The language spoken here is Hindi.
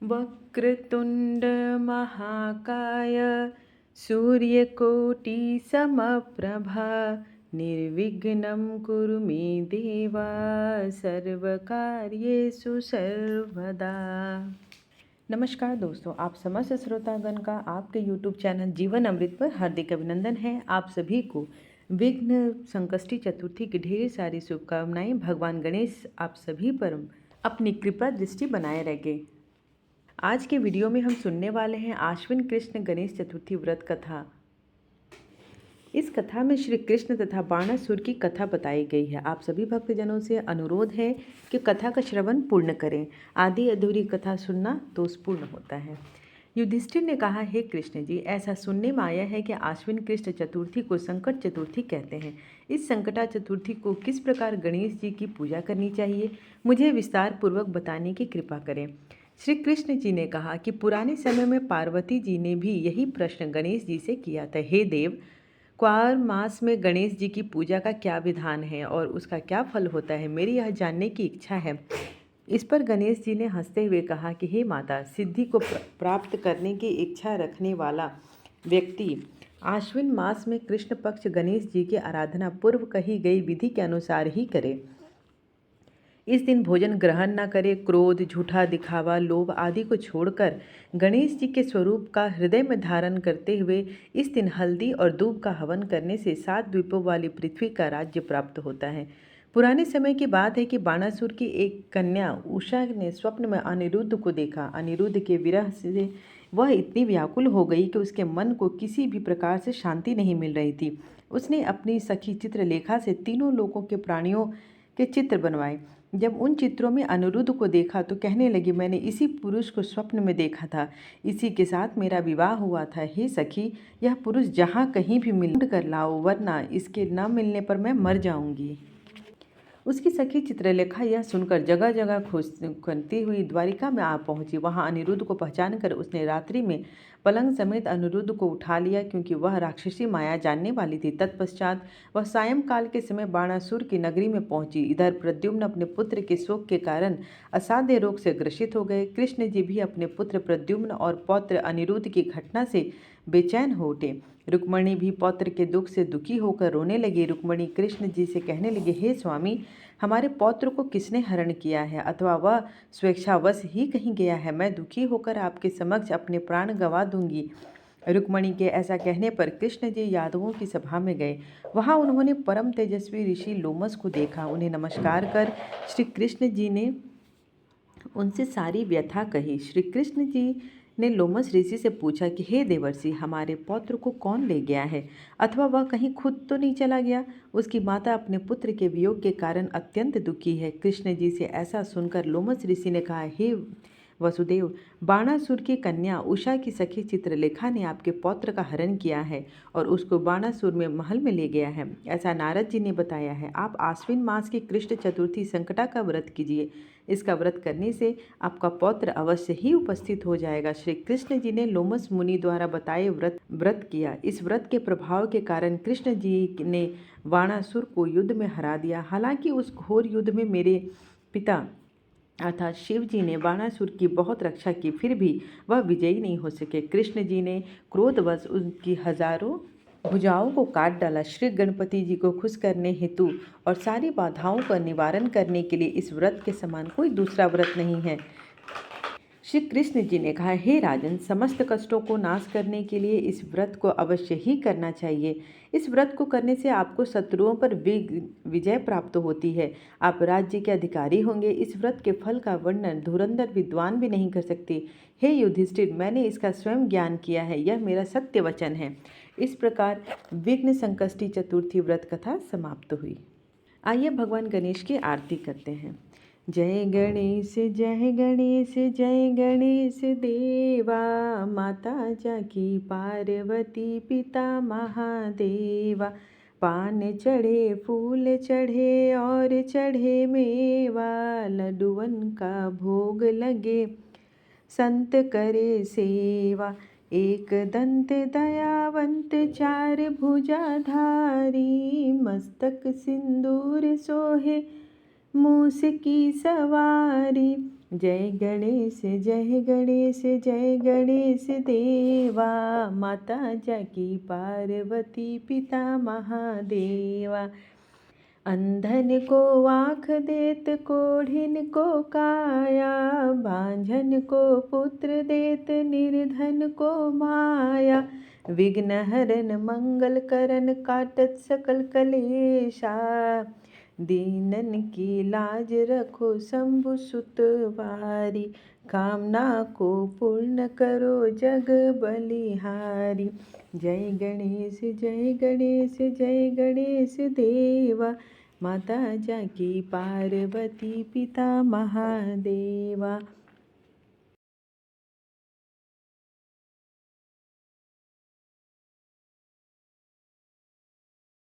वक्रतुंड महाकाय सूर्यकोटि समप्रभा निर्विघ्नं कुरु मे देवा सर्वकार्येषु सर्वदा। नमस्कार दोस्तों, आप समस्त श्रोतागण का आपके YouTube चैनल जीवन अमृत पर हार्दिक अभिनंदन है। आप सभी को विघ्न संकष्टी चतुर्थी की ढेर सारी शुभकामनाएं। भगवान गणेश आप सभी पर अपनी कृपा दृष्टि बनाए रखे। आज के वीडियो में हम सुनने वाले हैं आश्विन कृष्ण गणेश चतुर्थी व्रत कथा। इस कथा में श्री कृष्ण तथा बाणासुर की कथा बताई गई है। आप सभी भक्तजनों से अनुरोध है कि कथा का श्रवण पूर्ण करें। आधी अधूरी कथा सुनना दोषपूर्ण होता है। युधिष्ठिर ने कहा, हे कृष्ण जी, ऐसा सुनने में आया है कि आश्विन कृष्ण चतुर्थी को संकट चतुर्थी कहते हैं। इस संकटा चतुर्थी को किस प्रकार गणेश जी की पूजा करनी चाहिए, मुझे विस्तार पूर्वक बताने की कृपा करें। श्री कृष्ण जी ने कहा कि पुराने समय में पार्वती जी ने भी यही प्रश्न गणेश जी से किया था। हे देव, क्वार मास में गणेश जी की पूजा का क्या विधान है और उसका क्या फल होता है, मेरी यह जानने की इच्छा है। इस पर गणेश जी ने हंसते हुए कहा कि हे माता, सिद्धि को प्राप्त करने की इच्छा रखने वाला व्यक्ति आश्विन मास में कृष्ण पक्ष गणेश जी की आराधना पूर्व कही गई विधि के अनुसार ही करे। इस दिन भोजन ग्रहण न करे, क्रोध, झूठा दिखावा, लोभ आदि को छोड़कर गणेश जी के स्वरूप का हृदय में धारण करते हुए इस दिन हल्दी और दूब का हवन करने से 7 द्वीपों वाली पृथ्वी का राज्य प्राप्त होता है। पुराने समय की बात है कि बाणासुर की एक कन्या उषा ने स्वप्न में अनिरुद्ध को देखा। अनिरुद्ध के विरह से वह इतनी व्याकुल हो गई कि उसके मन को किसी भी प्रकार से शांति नहीं मिल रही थी। उसने अपनी सखी चित्रलेखा से तीनों लोकों के प्राणियों के चित्र बनवाए। जब उन चित्रों में अनिरुद्ध को देखा तो कहने लगी, मैंने इसी पुरुष को स्वप्न में देखा था, इसी के साथ मेरा विवाह हुआ था। हे सखी, यह पुरुष जहाँ कहीं भी मिल कर लाओ, वरना इसके न मिलने पर मैं मर जाऊंगी। उसकी सखी चित्रलेखा यह सुनकर जगह जगह खोज करती हुई द्वारिका में आ पहुंची। वहां अनिरुद्ध को पहचान कर उसने रात्रि में पलंग समेत अनिरुद्ध को उठा लिया, क्योंकि वह राक्षसी माया जानने वाली थी। तत्पश्चात वह सायंकाल के समय बाणासुर की नगरी में पहुंची। इधर प्रद्युम्न अपने पुत्र के शोक के कारण असाध्य रोग से ग्रसित हो गए। कृष्ण जी भी अपने पुत्र प्रद्युम्न और पौत्र अनिरुद्ध की घटना से बेचैन हो उठे। रुक्मणी भी पौत्र के दुख से दुखी होकर रोने लगी। रुक्मणी कृष्ण जी से कहने लगी, हे स्वामी, हमारे पौत्र को किसने हरण किया है, अथवा वह स्वेच्छावश ही कहीं गया है? मैं दुखी होकर आपके समक्ष अपने प्राण गंवा दूंगी। रुक्मणी के ऐसा कहने पर कृष्ण जी यादवों की सभा में गए। वहां उन्होंने परम तेजस्वी ऋषि लोमस को देखा। उन्हें नमस्कार कर श्री कृष्ण जी ने उनसे सारी व्यथा कही। श्री कृष्ण जी ने लोमस ऋषि से पूछा कि हे देवर्षि, हमारे पौत्र को कौन ले गया है, अथवा वह कहीं खुद तो नहीं चला गया? उसकी माता अपने पुत्र के वियोग के कारण अत्यंत दुखी है। कृष्ण जी से ऐसा सुनकर लोमस ऋषि ने कहा, हे वसुदेव, बाणासुर की कन्या उषा की सखी चित्रलेखा ने आपके पौत्र का हरण किया है और उसको बाणासुर में महल में ले गया है, ऐसा नारद जी ने बताया है। आप आश्विन मास की कृष्ण चतुर्थी संकटा का व्रत कीजिए। इसका व्रत करने से आपका पौत्र अवश्य ही उपस्थित हो जाएगा। श्री कृष्ण जी ने लोमस मुनि द्वारा बताए व्रत किया। इस व्रत के प्रभाव के कारण कृष्ण जी ने बाणासुर को युद्ध में हरा दिया। हालांकि उस घोर युद्ध में मेरे पिता अर्थात शिव जी ने बाणासुर की बहुत रक्षा की, फिर भी वह विजयी नहीं हो सके। कृष्ण जी ने क्रोधवश उनकी हजारों भुजाओं को काट डाला। श्री गणपति जी को खुश करने हेतु और सारी बाधाओं का निवारण करने के लिए इस व्रत के समान कोई दूसरा व्रत नहीं है। श्री कृष्ण जी ने कहा, हे राजन, समस्त कष्टों को नाश करने के लिए इस व्रत को अवश्य ही करना चाहिए। इस व्रत को करने से आपको शत्रुओं पर विजय प्राप्त होती है। आप राज्य के अधिकारी होंगे। इस व्रत के फल का वर्णन धुरंधर विद्वान भी नहीं कर सकते। हे युधिष्ठिर, मैंने इसका स्वयं ज्ञान किया है, यह मेरा सत्य वचन है। इस प्रकार विघ्न संकष्टी चतुर्थी व्रत कथा समाप्त हुई। आइए भगवान गणेश की आरती करते हैं। जय गणेश जय गणेश जय गणेश देवा, माता जाकी पार्वती पिता महादेवा। पान चढ़े फूल चढ़े और चढ़े मेवा, लड्डुअन का भोग लगे संत करे सेवा। एक दंत दयावंत चार भुजाधारी, मस्तक सिंदूर सोहे मूस की सवारी। जय गणेश जय गणेश जय गणेश देवा, माता जाकी पार्वती पिता महादेवा। अंधन को आँख देत कोढ़िन को काया, बांझन को पुत्र देत निर्धन को माया। विघ्न हरन मंगल करन काटत सकल कलेशा, दीनन की लाज रखो शंभु सुतवारी। कामना को पूर्ण करो जग बलिहारी। जय गणेश जय गणेश जय गणेश देवा, माता जाकी पार्वती पिता महादेवा।